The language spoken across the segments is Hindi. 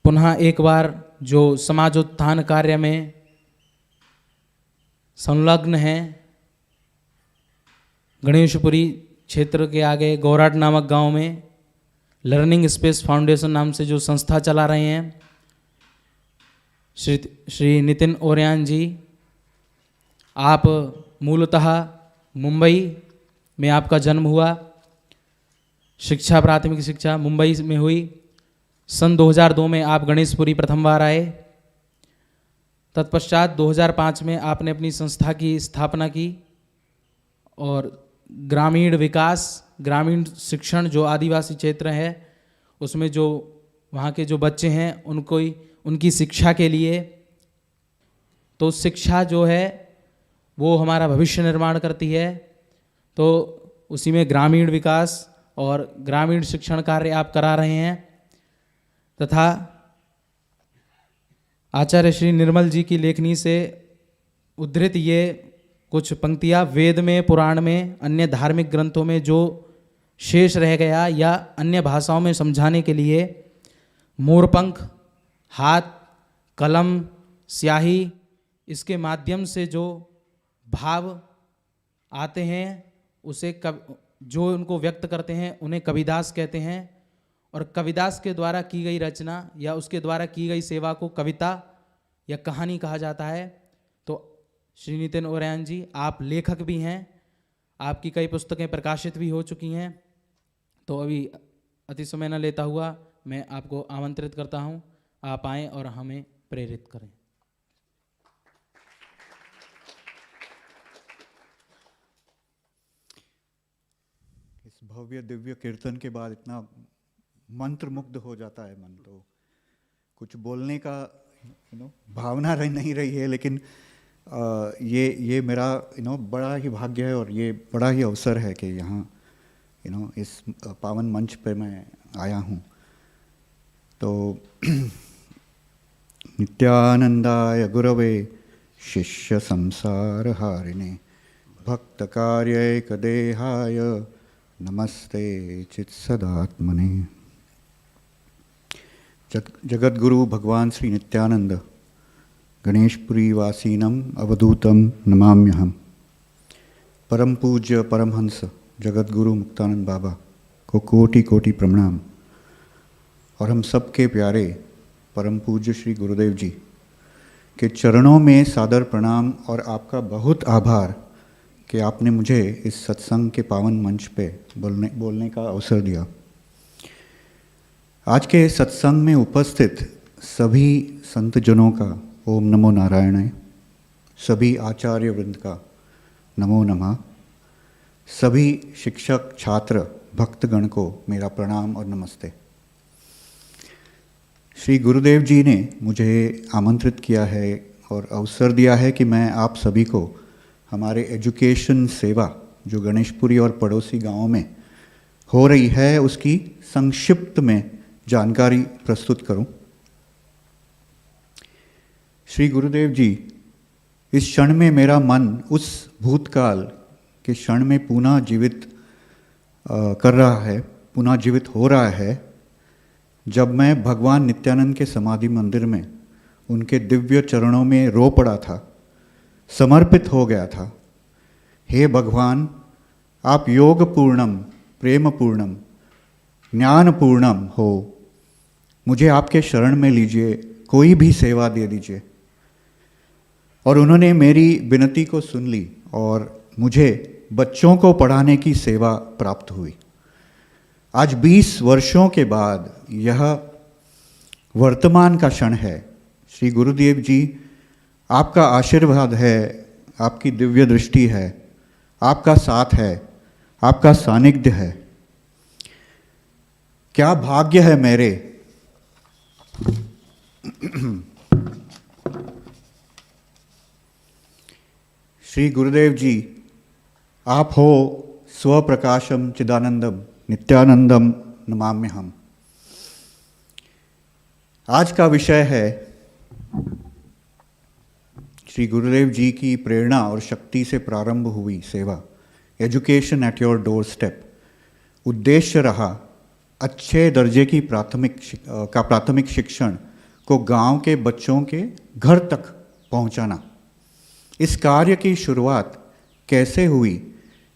पुनः एक बार जो समाजोत्थान कार्य में संलग्न हैं, गणेशपुरी क्षेत्र के आगे गौराट नामक गांव में लर्निंग स्पेस फाउंडेशन नाम से जो संस्था चला रहे हैं श्री नितिन ओरियान जी, आप मूलतः मुंबई में आपका जन्म हुआ, शिक्षा प्राथमिक शिक्षा मुंबई में हुई। सन 2002 में आप गणेशपुरी प्रथम बार आए। तत्पश्चात 2005 में आपने अपनी संस्था की स्थापना की और ग्रामीण विकास, ग्रामीण शिक्षण जो आदिवासी क्षेत्र है उसमें जो वहाँ के जो बच्चे हैं उनको उनकी शिक्षा के लिए, तो शिक्षा जो है वो हमारा भविष्य निर्माण करती है, तो उसी में ग्रामीण विकास और ग्रामीण शिक्षण कार्य आप करा रहे हैं। तथा आचार्य श्री निर्मल जी की लेखनी से उद्धृत ये कुछ पंक्तियाँ वेद में, पुराण में, अन्य धार्मिक ग्रंथों में जो शेष रह गया या अन्य भाषाओं में समझाने के लिए मोरपंख, हाथ, कलम, स्याही, इसके माध्यम से जो भाव आते हैं उसे जो उनको व्यक्त करते हैं उन्हें कविदास कहते हैं। और कविदास के द्वारा की गई रचना या उसके द्वारा की गई सेवा को कविता या कहानी कहा जाता है। तो श्री नितिन ओरियान जी, आप लेखक भी हैं, आपकी कई पुस्तकें प्रकाशित भी हो चुकी हैं। तो अभी अति समय न लेता हुआ मैं आपको आमंत्रित करता हूं, आप आएँ और हमें प्रेरित करें। इस भव्य दिव्य कीर्तन के बाद इतना मंत्र मुग्ध हो जाता है मन, तो कुछ बोलने का भावना नहीं रही है, लेकिन ये मेरा बड़ा ही भाग्य है और ये बड़ा ही अवसर है कि यहाँ इस पावन मंच पे मैं आया हूँ। तो नित्यानंदाय गुरवे शिष्य संसार हारिणे भक्त कार्यैक देहाय नमस्ते चित्सदात्मने। जगद्गुरु भगवान श्री नित्यानंद गणेशपुरी वासीनम अवधूतम नमाम्यहम। परम पूज्य परमहंस जगद्गुरु मुक्तानंद बाबा को कोटि कोटि प्रणाम। और हम सबके प्यारे परम पूज्य श्री गुरुदेव जी के चरणों में सादर प्रणाम और आपका बहुत आभार कि आपने मुझे इस सत्संग के पावन मंच पे बोलने का अवसर दिया। आज के सत्संग में उपस्थित सभी संतजनों का ओम नमो नारायणाय, सभी आचार्य वृंद का नमो नमः, सभी शिक्षक छात्र भक्तगण को मेरा प्रणाम और नमस्ते। श्री गुरुदेव जी ने मुझे आमंत्रित किया है और अवसर दिया है कि मैं आप सभी को हमारे एजुकेशन सेवा जो गणेशपुरी और पड़ोसी गांवों में हो रही है उसकी संक्षिप्त में जानकारी प्रस्तुत करूं। श्री गुरुदेव जी, इस क्षण में मेरा मन उस भूतकाल के क्षण में पुनः जीवित कर रहा है, पुनः जीवित हो रहा है, जब मैं भगवान नित्यानंद के समाधि मंदिर में उनके दिव्य चरणों में रो पड़ा था, समर्पित हो गया था। हे भगवान, आप योग पूर्णम, प्रेम पूर्णम, ज्ञान पूर्णम हो, मुझे आपके शरण में लीजिए, कोई भी सेवा दे दीजिए। और उन्होंने मेरी विनती को सुन ली और मुझे बच्चों को पढ़ाने की सेवा प्राप्त हुई। आज 20 वर्षों के बाद यह वर्तमान का क्षण है। श्री गुरुदेव जी, आपका आशीर्वाद है, आपकी दिव्य दृष्टि है, आपका साथ है, आपका सानिध्य है। क्या भाग्य है मेरे। श्री गुरुदेव जी, आप हो स्वप्रकाशम चिदानंदम नित्यानंदम नमाम्यहम। आज का विषय है श्री गुरुदेव जी की प्रेरणा और शक्ति से प्रारंभ हुई सेवा, education at your door step. उद्देश्य रहा अच्छे दर्जे की प्राथमिक शिक्षण को गांव के बच्चों के घर तक पहुंचाना। इस कार्य की शुरुआत कैसे हुई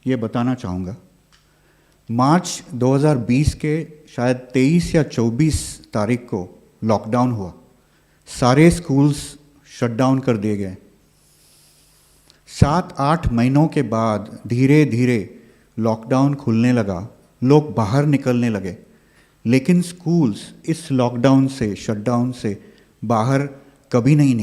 ये बताना चाहूँगा। मार्च 2020 के शायद 23 या 24 तारीख को लॉकडाउन हुआ, सारे स्कूल्स शट डाउन कर दिए गए। 7-8 महीनों के बाद धीरे धीरे लॉकडाउन खुलने लगा, लोग बाहर निकलने लगे, लेकिन स्कूल्स इस लॉकडाउन से, शटडाउन से बाहर कभी नहीं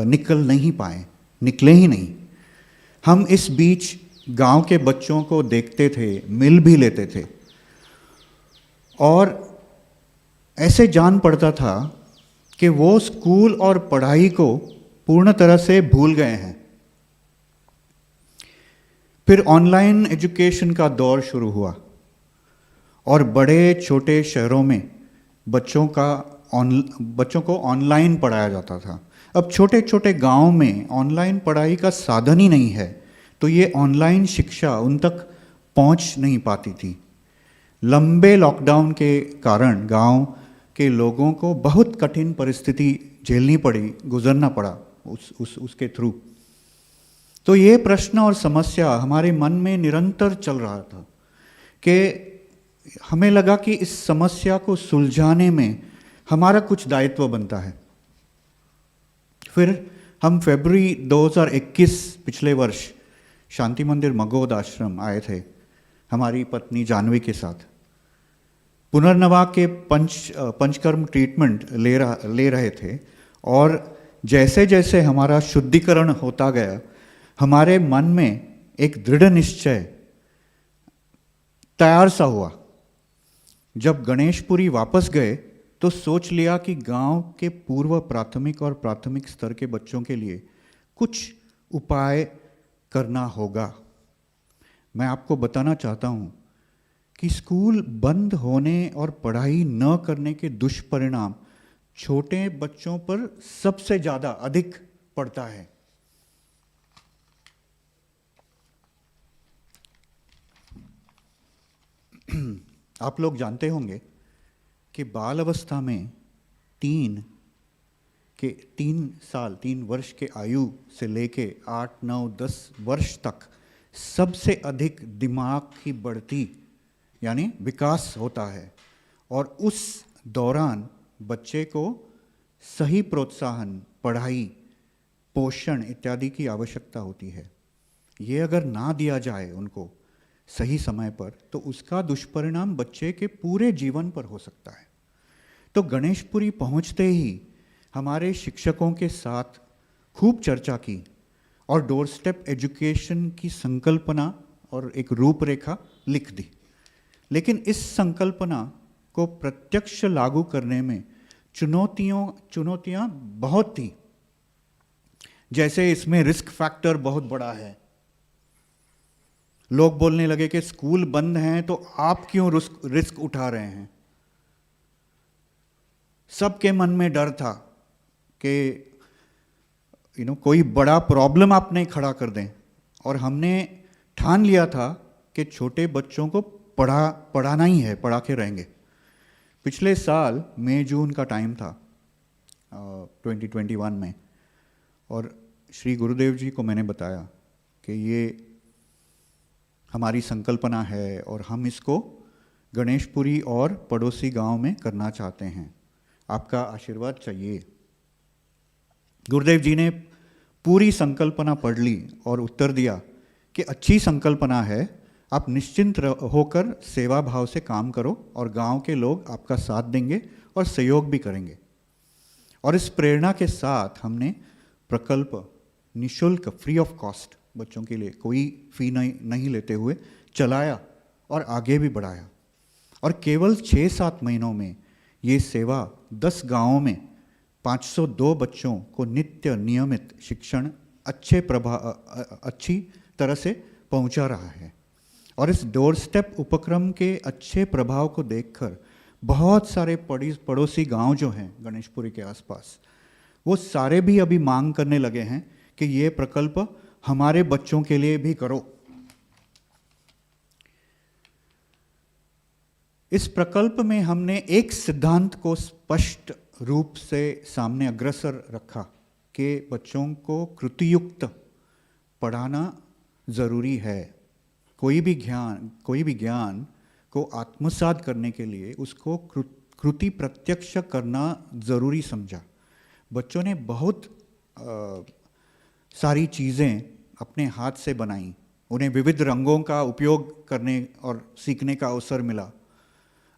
निकल नहीं पाए, निकले ही नहीं। हम इस बीच गांव के बच्चों को देखते थे, मिल भी लेते थे, और ऐसे जान पड़ता था कि वो स्कूल और पढ़ाई को पूर्ण तरह से भूल गए हैं। फिर ऑनलाइन एजुकेशन का दौर शुरू हुआ और बड़े छोटे शहरों में बच्चों को ऑनलाइन पढ़ाया जाता था। अब छोटे छोटे गांव में ऑनलाइन पढ़ाई का साधन ही नहीं है, तो ये ऑनलाइन शिक्षा उन तक पहुंच नहीं पाती थी। लंबे लॉकडाउन के कारण गांव के लोगों को बहुत कठिन परिस्थिति झेलनी पड़ी, गुजरना पड़ा उसके थ्रू। तो ये प्रश्न और समस्या हमारे मन में निरंतर चल रहा था कि हमें लगा कि इस समस्या को सुलझाने में हमारा कुछ दायित्व बनता है। फिर हम फरवरी 2021 पिछले वर्ष शांति मंदिर मगोद आश्रम आए थे हमारी पत्नी जानवी के साथ। पुनर्नवा के पंचकर्म ट्रीटमेंट ले रहे थे, और जैसे जैसे हमारा शुद्धिकरण होता गया, हमारे मन में एक दृढ़ निश्चय तैयार सा हुआ। जब गणेशपुरी वापस गए तो सोच लिया कि गांव के पूर्व प्राथमिक और प्राथमिक स्तर के बच्चों के लिए कुछ उपाय करना होगा। मैं आपको बताना चाहता हूं कि स्कूल बंद होने और पढ़ाई न करने के दुष्परिणाम छोटे बच्चों पर सबसे ज़्यादा अधिक पड़ता है। आप लोग जानते होंगे कि बाल अवस्था में 3 वर्ष के आयु से लेके 8, 9, 10 वर्ष तक सबसे अधिक दिमाग की बढ़ती यानी विकास होता है, और उस दौरान बच्चे को सही प्रोत्साहन, पढ़ाई, पोषण इत्यादि की आवश्यकता होती है। ये अगर ना दिया जाए उनको सही समय पर, तो उसका दुष्परिणाम बच्चे के पूरे जीवन पर हो सकता है। तो गणेशपुरी पहुंचते ही हमारे शिक्षकों के साथ खूब चर्चा की और डोर स्टेप एजुकेशन की संकल्पना और एक रूपरेखा लिख दी। लेकिन इस संकल्पना को प्रत्यक्ष लागू करने में चुनौतियां बहुत थी। जैसे इसमें रिस्क फैक्टर बहुत बड़ा है। लोग बोलने लगे कि स्कूल बंद हैं तो आप क्यों रिस्क उठा रहे हैं। सबके मन में डर था कि कोई बड़ा प्रॉब्लम आप नहीं खड़ा कर दें, और हमने ठान लिया था कि छोटे बच्चों को पढ़ाना ही है, पढ़ा के रहेंगे। पिछले साल मई जून का टाइम था 2021 में, और श्री गुरुदेव जी को मैंने बताया कि ये हमारी संकल्पना है और हम इसको गणेशपुरी और पड़ोसी गांव में करना चाहते हैं, आपका आशीर्वाद चाहिए। गुरुदेव जी ने पूरी संकल्पना पढ़ ली और उत्तर दिया कि अच्छी संकल्पना है, आप निश्चिंत होकर सेवा भाव से काम करो और गांव के लोग आपका साथ देंगे और सहयोग भी करेंगे। और इस प्रेरणा के साथ हमने प्रकल्प निःशुल्क, फ्री ऑफ कॉस्ट, बच्चों के लिए कोई फी नहीं लेते हुए चलाया और आगे भी बढ़ाया। और केवल 6-7 महीनों में ये सेवा 10 गांवों में 502 बच्चों को नित्य नियमित शिक्षण अच्छी तरह से पहुंचा रहा है। और इस डोर स्टेप उपक्रम के अच्छे प्रभाव को देखकर बहुत सारे पड़ोसी गांव जो हैं गणेशपुरी के आसपास, वो सारे भी अभी मांग करने लगे हैं कि ये प्रकल्प हमारे बच्चों के लिए भी करो। इस प्रकल्प में हमने एक सिद्धांत को स्पष्ट रूप से सामने अग्रसर रखा कि बच्चों को कृतियुक्त पढ़ाना ज़रूरी है। कोई भी ज्ञान को आत्मसात करने के लिए उसको कृति प्रत्यक्ष करना ज़रूरी समझा। बच्चों ने बहुत सारी चीज़ें अपने हाथ से बनाई, उन्हें विविध रंगों का उपयोग करने और सीखने का अवसर मिला।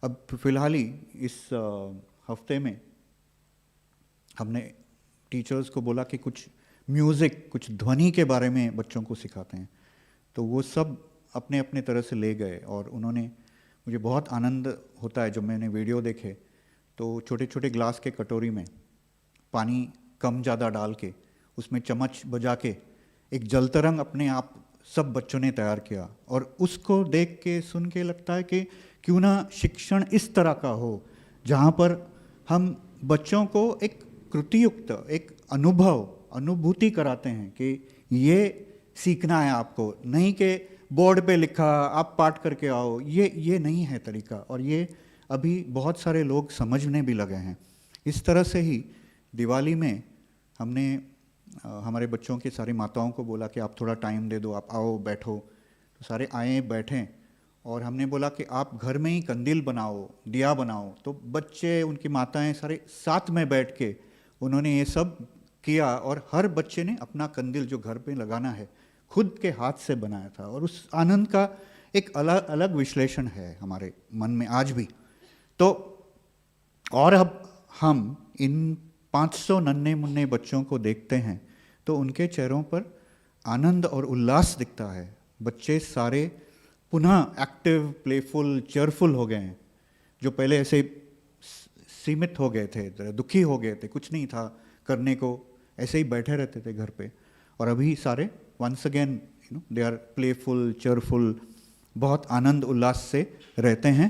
अब फिलहाल ही इस हफ्ते में हमने टीचर्स को बोला कि कुछ म्यूज़िक, कुछ ध्वनि के बारे में बच्चों को सिखाते हैं, तो वो सब अपने अपने तरह से ले गए और उन्होंने, मुझे बहुत आनंद होता है जब मैंने वीडियो देखे तो छोटे छोटे ग्लास के कटोरी में पानी कम ज़्यादा डाल के उसमें चम्मच बजा के एक जल तरंग अपने आप सब बच्चों ने तैयार किया। और उसको देख के सुन के लगता है कि क्यों ना शिक्षण इस तरह का हो जहाँ पर हम बच्चों को एक कृतियुक्त, एक अनुभूति कराते हैं कि ये सीखना है आपको, नहीं कि बोर्ड पे लिखा आप पाठ करके आओ। ये नहीं है तरीका, और ये अभी बहुत सारे लोग समझने भी लगे हैं। इस तरह से ही दिवाली में हमने हमारे बच्चों की सारी माताओं को बोला कि आप थोड़ा टाइम दे दो, आप आओ बैठो। तो सारे आए बैठें और हमने बोला कि आप घर में ही कंदील बनाओ, दिया बनाओ। तो बच्चे, उनकी माताएं सारे साथ में बैठ के उन्होंने ये सब किया और हर बच्चे ने अपना कंदील जो घर पे लगाना है खुद के हाथ से बनाया था। और उस आनंद का एक अलग अलग विश्लेषण है हमारे मन में आज भी। तो और अब हम इन 500 नन्हे मुन्ने बच्चों को देखते हैं तो उनके चेहरों पर आनंद और उल्लास दिखता है। बच्चे सारे पुनः एक्टिव, प्लेफुल, चेयरफुल हो गए हैं। जो पहले ऐसे सीमित हो गए थे, दुखी हो गए थे, कुछ नहीं था करने को, ऐसे ही बैठे रहते थे घर पे, और अभी सारे once again they are playful, cheerful, बहुत आनंद उल्लास से रहते हैं।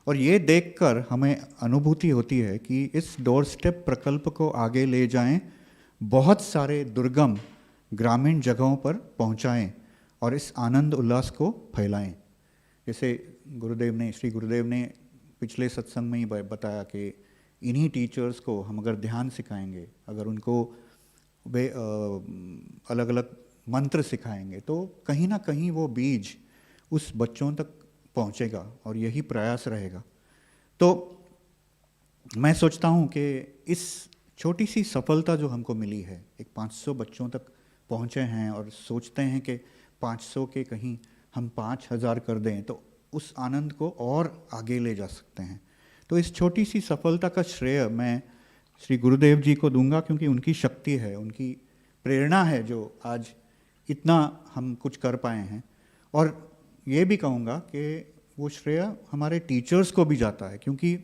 और ये देखकर हमें अनुभूति होती है कि इस डोर स्टेप प्रकल्प को आगे ले जाएं, बहुत सारे दुर्गम ग्रामीण जगहों पर पहुंचाएं और इस आनंद उल्लास को फैलाएं। जैसे श्री गुरुदेव ने पिछले सत्संग में ही बताया कि इन्हीं टीचर्स को हम अगर ध्यान सिखाएंगे, अगर उनको वे अलग अलग मंत्र सिखाएंगे, तो कहीं ना कहीं वो बीज उस बच्चों तक पहुंचेगा और यही प्रयास रहेगा। तो मैं सोचता हूं कि इस छोटी सी सफलता जो हमको मिली है, एक 500 बच्चों तक पहुंचे हैं और सोचते हैं कि 500 के कहीं हम 5000 कर दें तो उस आनंद को और आगे ले जा सकते हैं। तो इस छोटी सी सफलता का श्रेय मैं श्री गुरुदेव जी को दूंगा, क्योंकि उनकी शक्ति है, उनकी प्रेरणा है जो आज इतना हम कुछ कर पाए हैं। और ये भी कहूँगा कि वो श्रेय हमारे टीचर्स को भी जाता है, क्योंकि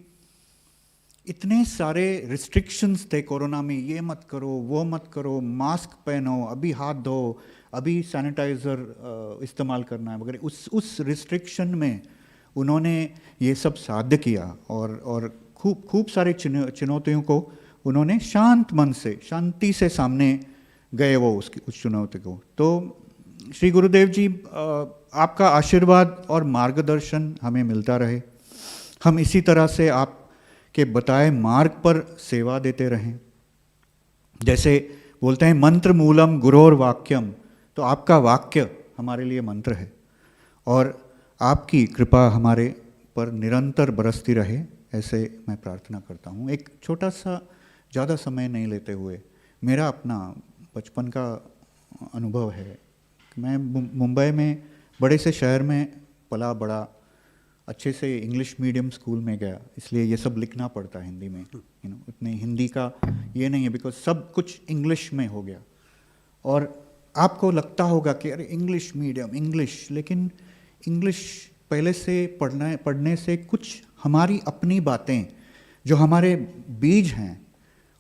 इतने सारे रिस्ट्रिक्शंस थे कोरोना में, ये मत करो, वो मत करो, मास्क पहनो, अभी हाथ धो, अभी सैनिटाइज़र इस्तेमाल करना है वगैरह। उस रिस्ट्रिक्शन में उन्होंने ये सब साध्य किया और खूब सारे चुनौतियों को उन्होंने शांत मन से, शांति से सामने गए वो उस चुनौती को। तो श्री गुरुदेव जी, आपका आशीर्वाद और मार्गदर्शन हमें मिलता रहे, हम इसी तरह से आपके बताए मार्ग पर सेवा देते रहें। जैसे बोलते हैं मंत्र मूलम गुरोर वाक्यम, तो आपका वाक्य हमारे लिए मंत्र है और आपकी कृपा हमारे पर निरंतर बरसती रहे, ऐसे मैं प्रार्थना करता हूँ। एक छोटा सा, ज़्यादा समय नहीं लेते हुए, मेरा अपना बचपन का अनुभव है। मैं मुंबई में बड़े से शहर में पला बड़ा, अच्छे से इंग्लिश मीडियम स्कूल में गया, इसलिए ये सब लिखना पड़ता है हिंदी में। उतने हिंदी का ये नहीं है, बिकॉज सब कुछ इंग्लिश में हो गया। और आपको लगता होगा कि अरे इंग्लिश मीडियम, इंग्लिश, लेकिन इंग्लिश पहले से पढ़ने से कुछ हमारी अपनी बातें जो हमारे बीज हैं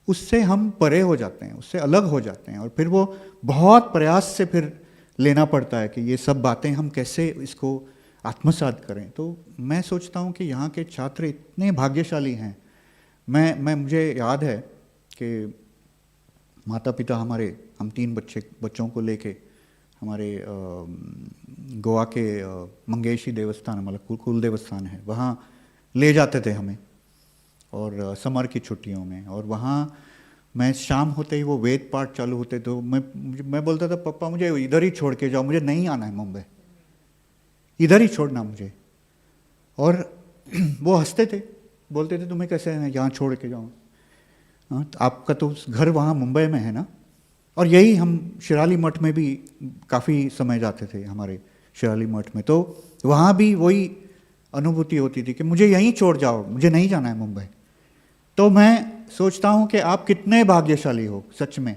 उससे हम परे हो जाते हैं, उससे अलग हो जाते हैं, और फिर वो बहुत प्रयास से फिर लेना पड़ता है कि ये सब बातें हम कैसे इसको आत्मसात करें। तो मैं सोचता हूँ कि यहाँ के छात्र इतने भाग्यशाली हैं। मुझे याद है कि माता पिता हमारे, हम 3 बच्चों को लेके हमारे गोवा के मंगेशी देवस्थान, हमारा कुल देवस्थान है, वहाँ ले जाते थे हमें। और समर की छुट्टियों में, और वहाँ मैं शाम होते ही वो वेद पाठ चालू होते तो मैं बोलता था पापा मुझे इधर ही छोड़ के जाओ, मुझे नहीं आना है मुंबई, इधर ही छोड़ना मुझे। और वो हंसते थे, बोलते थे तुम्हें कैसे यहाँ छोड़ के जाऊँ, हाँ आपका तो घर वहाँ मुंबई में है ना। और यही हम शिराली मठ में भी काफ़ी समय जाते थे, हमारे शिराली मठ में, तो वहाँ भी वही अनुभूति होती थी कि मुझे यहीं छोड़ जाओ, मुझे नहीं जाना है मुंबई। तो मैं सोचता हूँ कि आप कितने भाग्यशाली हो सच में,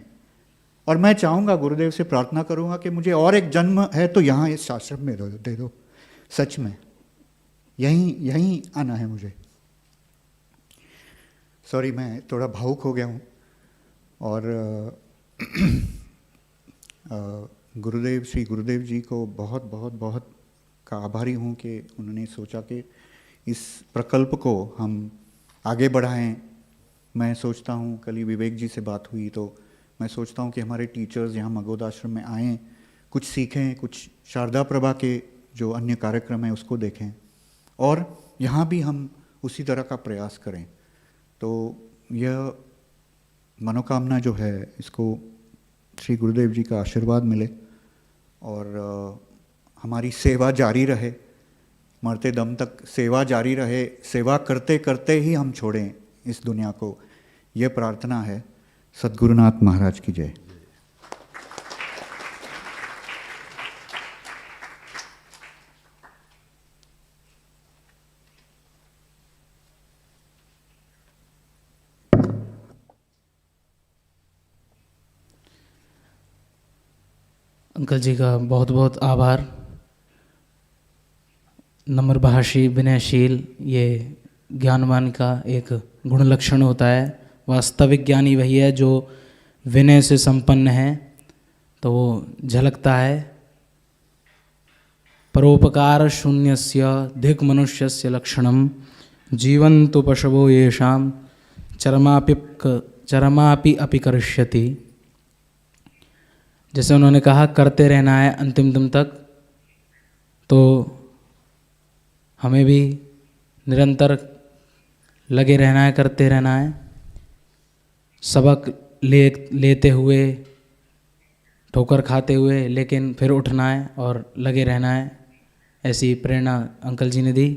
और मैं चाहूँगा, गुरुदेव से प्रार्थना करूँगा कि मुझे और एक जन्म है तो यहाँ इस आश्रम में दे दो, सच में यहीं आना है मुझे। सॉरी मैं थोड़ा भावुक हो गया हूँ। और गुरुदेव श्री गुरुदेव जी को बहुत बहुत बहुत का आभारी हूँ कि उन्होंने सोचा कि इस प्रकल्प को हम आगे बढ़ाएं। मैं सोचता हूँ, कल ही विवेक जी से बात हुई तो मैं सोचता हूँ कि हमारे टीचर्स यहाँ मगोद आश्रम में आएँ, कुछ सीखें, कुछ शारदा प्रभा के जो अन्य कार्यक्रम हैं उसको देखें, और यहाँ भी हम उसी तरह का प्रयास करें। तो यह मनोकामना जो है, इसको श्री गुरुदेव जी का आशीर्वाद मिले और हमारी सेवा जारी रहे, मरते दम तक सेवा जारी रहे, सेवा करते करते ही हम छोड़ें इस दुनिया को, यह प्रार्थना है। सद्गुरुनाथ महाराज की जय। अंकल जी का बहुत बहुत आभार। नम्रभाषी, विनयशील, ये ज्ञानवान का एक गुण लक्षण होता है। वास्तविक ज्ञानी वही है जो विनय से संपन्न है, तो वो झलकता है। परोपकार शून्यस्य धिक् मनुष्यस्य लक्षणम जीवन्तु पशवो येषाम चरमापि अपि करिष्यति। जैसे उन्होंने कहा करते रहना है अंतिम दम तक, तो हमें भी निरंतर लगे रहना है, करते रहना है, सबक लेते हुए, ठोकर खाते हुए, लेकिन फिर उठना है और लगे रहना है। ऐसी प्रेरणा अंकल जी ने दी।